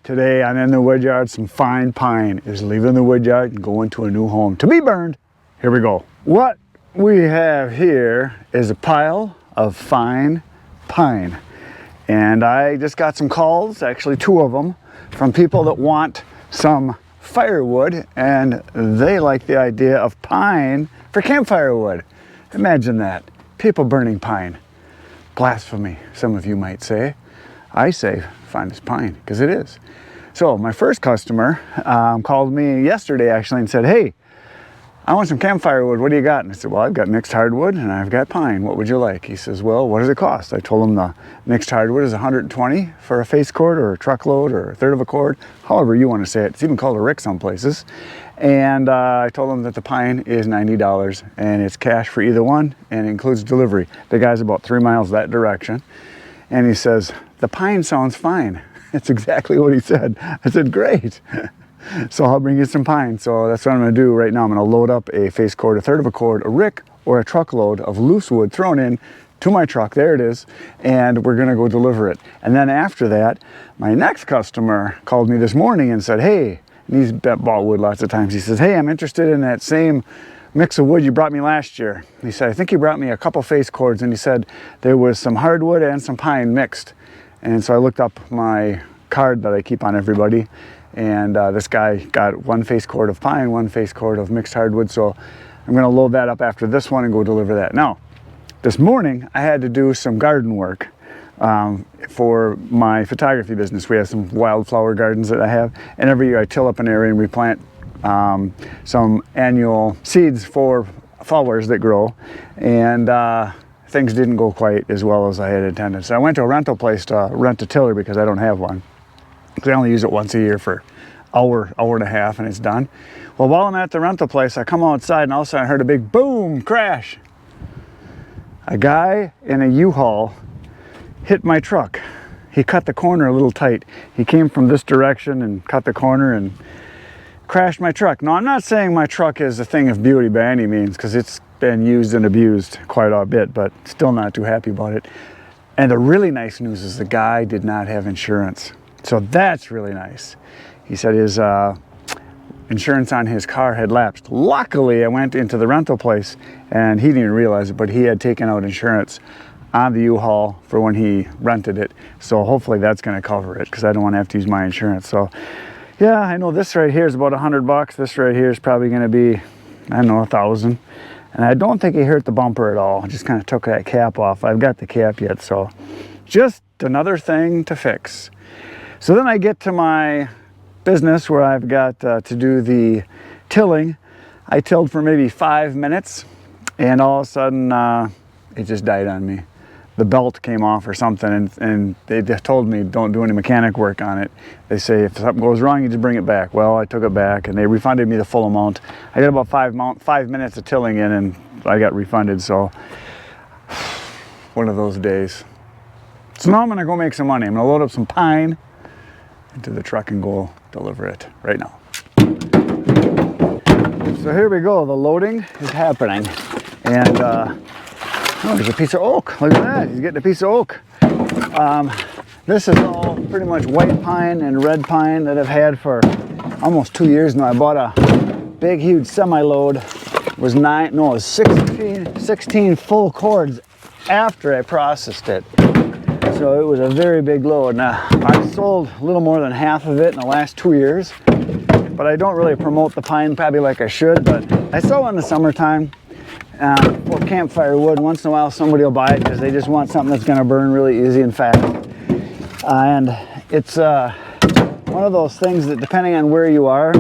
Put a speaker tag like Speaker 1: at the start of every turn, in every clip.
Speaker 1: Today I'm in the woodyard. Some fine pine is leaving the woodyard and going to a new home to be burned. Here we go. What we have here is a pile of fine pine. And I just got some calls, actually 2 of them, from people that want some firewood, and they like the idea of pine for campfire wood. Imagine that. People burning pine. Blasphemy, some of you might say. I say fine as pine, because it is. So my first customer called me yesterday actually and said, hey, I want some campfire wood. What do you got? And I said, well, I've got mixed hardwood and I've got pine. What would you like? He says, well, what does it cost? I told him the mixed hardwood is $120 for a face cord or a truckload or a third of a cord, however you want to say it. It's even called a rick some places. And I told him that the pine is $90 and it's cash for either one and it includes delivery. The guy's about 3 miles that direction. And he says, the pine sounds fine. That's exactly what he said. I said, great. So I'll bring you some pine. So that's what I'm gonna do right now. I'm gonna load up a face cord, a third of a cord, a rick, or a truckload of loose wood thrown in to my truck. There it is. And we're gonna go deliver it. And then after that, my next customer called me this morning and said, hey, and he's bought wood lots of times. He says, hey, I'm interested in that same mix of wood you brought me last year. He said, I think you brought me a couple face cords, and he said there was some hardwood and some pine mixed. And so I looked up my card that I keep on everybody, and this guy got 1 face cord of pine, 1 face cord of mixed hardwood. So I'm gonna load that up after this one and go deliver that. Now, this morning I had to do some garden work for my photography business. We have some wildflower gardens that I have, and every year I till up an area and we plant some annual seeds for flowers that grow, and things didn't go quite as well as I had intended. So I went to a rental place to rent a tiller because I don't have one. Because I only use it once a year for hour and a half and it's done. Well, while I'm at the rental place, I come outside and all of a sudden I heard a big boom crash. A guy in a U-Haul hit my truck. He cut the corner a little tight. He came from this direction and cut the corner and crashed my truck. Now, I'm not saying my truck is a thing of beauty by any means, because it's been used and abused quite a bit, but still not too happy about it. And the really nice news is the guy did not have insurance. So that's really nice. He said his insurance on his car had lapsed. Luckily, I went into the rental place and he didn't even realize it, but he had taken out insurance on the U-Haul for when he rented it. So hopefully that's gonna cover it, because I don't wanna have to use my insurance. So yeah, I know this right here is about $100. This right here is probably gonna be, I don't know, 1,000. And I don't think he hurt the bumper at all. I just kind of took that cap off. I've got the cap yet, so just another thing to fix. So then I get to my business where I've got to do the tilling. I tilled for maybe 5 minutes, and all of a sudden it just died on me. The belt came off or something, and they just told me don't do any mechanic work on it. They say if something goes wrong, you just bring it back. Well, I took it back and they refunded me the full amount. I got about 5 minutes of tilling in and I got refunded. So one of those days. So now I'm gonna go make some money. I'm gonna load up some pine into the truck and go deliver it right now. So here we go, the loading is happening. And oh, there's a piece of oak. Look at that, he's getting a piece of oak. This is all pretty much white pine and red pine that I've had for almost 2 years now. I bought a big, huge semi-load. It was 16 full cords after I processed it. So it was a very big load. Now, I've sold a little more than half of it in the last 2 years, but I don't really promote the pine probably like I should, but I sell in the summertime. For campfire wood, once in a while somebody will buy it because they just want something that's going to burn really easy and fast. And it's one of those things that, depending on where you are,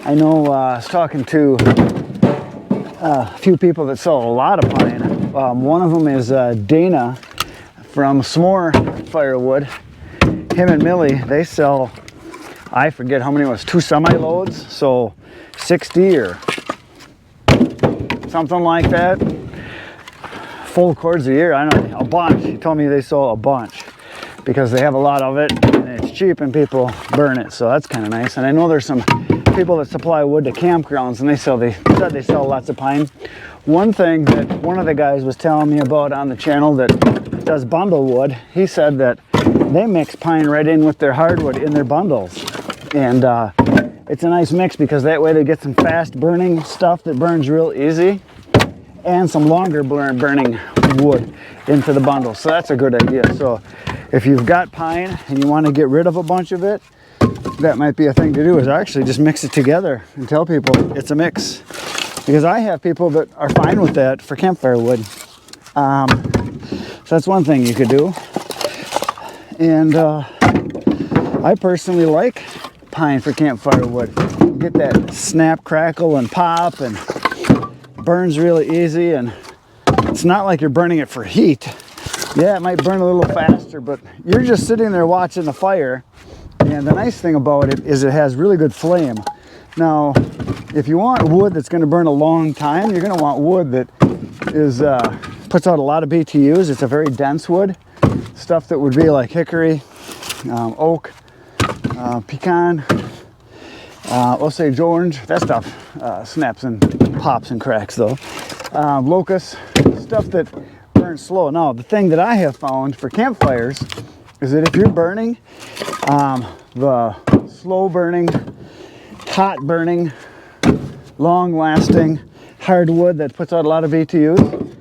Speaker 1: I know I was talking to a few people that sell a lot of pine. One of them is Dana from S'more Firewood. Him and Millie, they sell, I forget how many it was, 2 semi-loads, so 60 or something like that. Full cords a year, I don't know, a bunch. He told me they sell a bunch because they have a lot of it and it's cheap and people burn it, so that's kind of nice. And I know there's some people that supply wood to campgrounds and they said they sell lots of pine. One thing that one of the guys was telling me about on the channel that does bundle wood, he said that they mix pine right in with their hardwood in their bundles. And it's a nice mix because that way they get some fast burning stuff that burns real easy and some longer burning wood into the bundle. So that's a good idea. So if you've got pine and you want to get rid of a bunch of it, that might be a thing to do, is actually just mix it together and tell people it's a mix. Because I have people that are fine with that for campfire wood. So that's one thing you could do. And I personally like pine for campfire wood. You get that snap, crackle, and pop, and burns really easy, and it's not like you're burning it for heat. Yeah, it might burn a little faster, but you're just sitting there watching the fire. And the nice thing about it is it has really good flame. Now, if you want wood that's going to burn a long time, you're going to want wood that is puts out a lot of BTUs. It's a very dense wood. Stuff that would be like hickory, oak, pecan, Osage orange. That stuff snaps and pops and cracks though. Locust, stuff that burns slow. Now, the thing that I have found for campfires is that if you're burning the slow burning, hot burning, long lasting hardwood that puts out a lot of BTUs,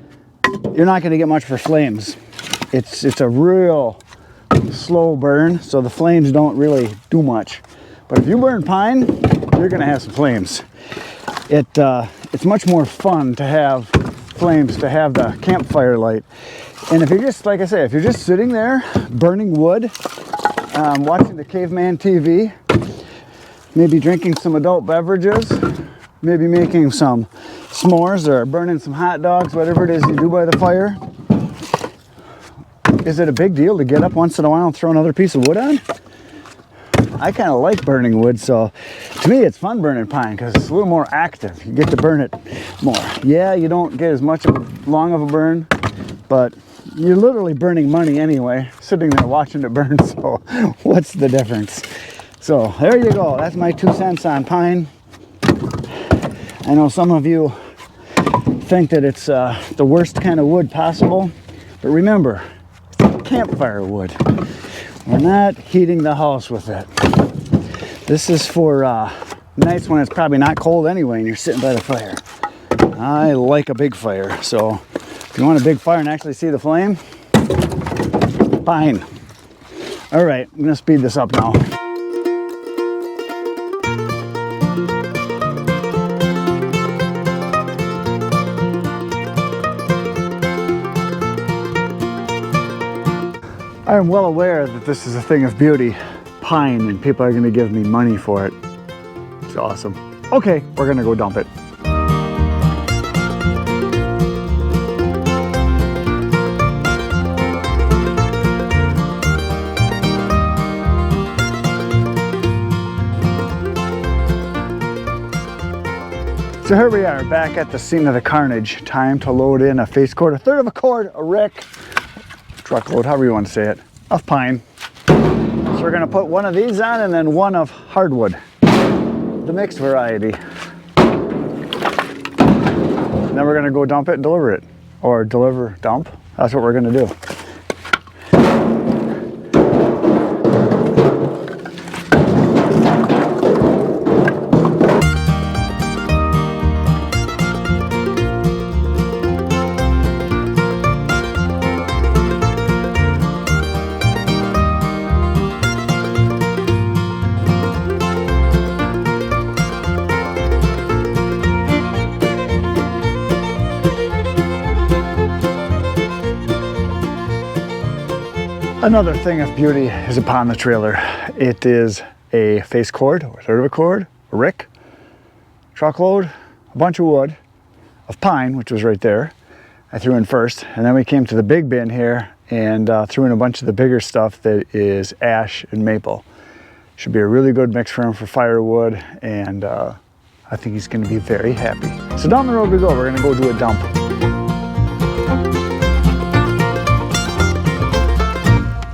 Speaker 1: you're not going to get much for flames. It's a real slow burn, so the flames don't really do much. But if you burn pine, you're going to have some flames. It's much more fun to have flames, to have the campfire light. And if you're just, like I say, if you're just sitting there burning wood, watching the caveman TV, maybe drinking some adult beverages, maybe making some s'mores or burning some hot dogs, whatever it is you do by the fire, is it a big deal to get up once in a while and throw another piece of wood on? I kind of like burning wood, so to me it's fun burning pine because it's a little more active. You get to burn it more. Yeah, you don't get as much of a long of a burn, but you're literally burning money anyway, sitting there watching it burn, so what's the difference? So there you go. That's my 2 cents on pine. I know some of you think that it's the worst kind of wood possible, but remember, it's campfire wood. We're not heating the house with it. This is for nights when it's probably not cold anyway and you're sitting by the fire. I like a big fire, so if you want a big fire and actually see the flame, pine. All right, I'm gonna speed this up now. I am well aware that this is a thing of beauty, pine, and people are going to give me money for it. It's awesome. Okay, we're going to go dump it. So here we are, back at the scene of the carnage. Time to load in a face cord, a third of a cord, a rick, truckload, however you want to say it, of pine. So we're going to put one of these on and then one of hardwood, the mixed variety. And then we're going to go dump it and deliver it, or dump. That's what we're going to do. Another thing of beauty is upon the trailer. It is a face cord, or a third of a cord, a rick, truckload, a bunch of wood, of pine, which was right there. I threw in first, and then we came to the big bin here and threw in a bunch of the bigger stuff that is ash and maple. Should be a really good mix for him for firewood, and I think he's going to be very happy. So down the road we go. We're going to go do a dump.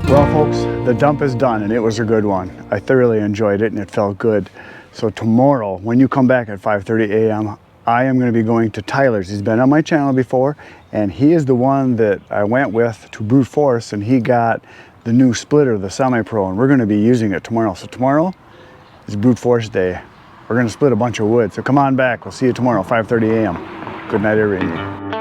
Speaker 1: Well folks, the dump is done and it was a good one. I thoroughly enjoyed it and it felt good. So tomorrow, when you come back at 5:30 a.m., I am going to be going to Tyler's. He's been on my channel before and he is the one that I went with to brute force, and he got the new splitter, the Semi-Pro, and we're going to be using it tomorrow. So tomorrow is brute force day. We're going to split a bunch of wood. So come on back. We'll see you tomorrow, 5:30 a.m. Good night, everybody.